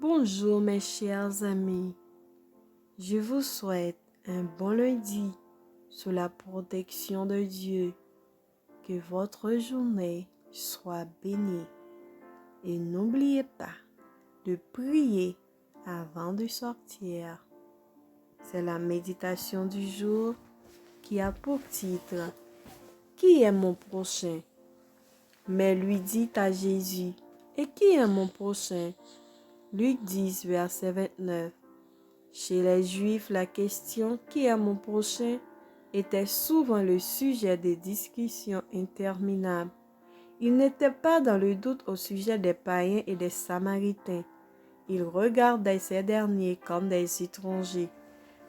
Bonjour mes chers amis, je vous souhaite un bon lundi sous la protection de Dieu. Que votre journée soit bénie et n'oubliez pas de prier avant de sortir. C'est la méditation du jour qui a pour titre « Qui est mon prochain ?» Mais lui dit à Jésus « Et qui est mon prochain ?» Luc 10, verset 29. Chez les Juifs, la question « Qui est mon prochain ?» était souvent le sujet des discussions interminables. Ils n'étaient pas dans le doute au sujet des païens et des Samaritains. Ils regardaient ces derniers comme des étrangers.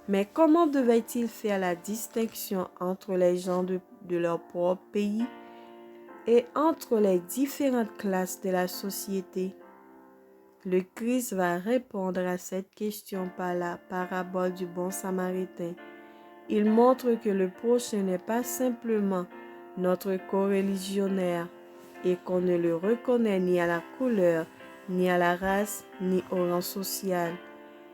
Mais comment devaient-ils faire la distinction entre les gens de leur propre pays et entre les différentes classes de la société? Le Christ va répondre à cette question par la parabole du bon Samaritain. Il montre que le prochain n'est pas simplement notre coreligionnaire et qu'on ne le reconnaît ni à la couleur, ni à la race, ni au rang social.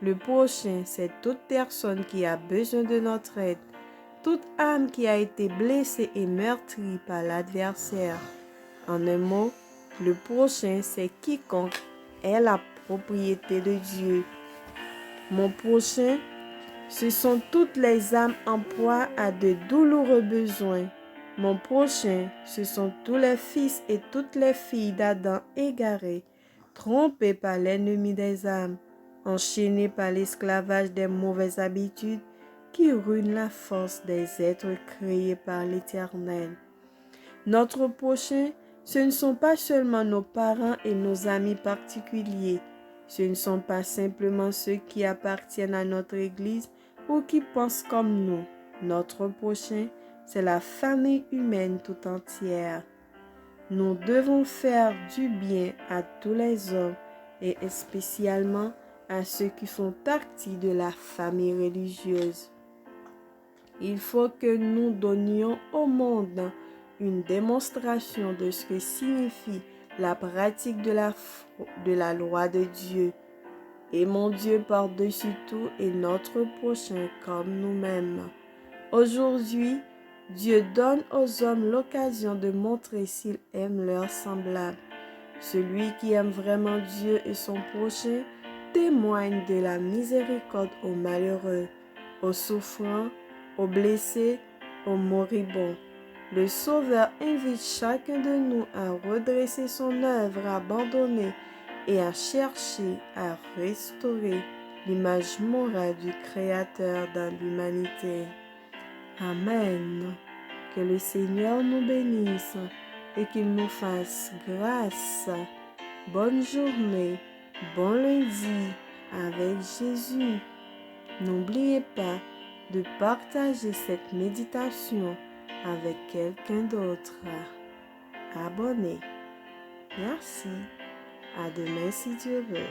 Le prochain, c'est toute personne qui a besoin de notre aide, toute âme qui a été blessée et meurtrie par l'adversaire. En un mot, le prochain, c'est quiconque est la propriété de Dieu. Mon prochain, ce sont toutes les âmes en proie à de douloureux besoins. Mon prochain, ce sont tous les fils et toutes les filles d'Adam égarés, trompés par l'ennemi des âmes, enchaînés par l'esclavage des mauvaises habitudes qui ruinent la force des êtres créés par l'Éternel. Notre prochain, ce ne sont pas seulement nos parents et nos amis particuliers. Ce ne sont pas simplement ceux qui appartiennent à notre Église ou qui pensent comme nous. Notre prochain, c'est la famille humaine tout entière. Nous devons faire du bien à tous les hommes et spécialement à ceux qui font partie de la famille religieuse. Il faut que nous donnions au monde une démonstration de ce que signifie la pratique de la loi de Dieu. Aimons Dieu par-dessus tout et notre prochain comme nous-mêmes. Aujourd'hui, Dieu donne aux hommes l'occasion de montrer s'ils aiment leurs semblables. Celui qui aime vraiment Dieu et son prochain témoigne de la miséricorde aux malheureux, aux souffrants, aux blessés, aux moribonds. Le Sauveur invite chacun de nous à redresser son œuvre abandonnée et à chercher à restaurer l'image morale du Créateur dans l'humanité. Amen. Que le Seigneur nous bénisse et qu'il nous fasse grâce. Bonne journée, bon lundi avec Jésus. N'oubliez pas de partager cette méditation avec quelqu'un d'autre. Abonnez. Merci. À demain si Dieu veut.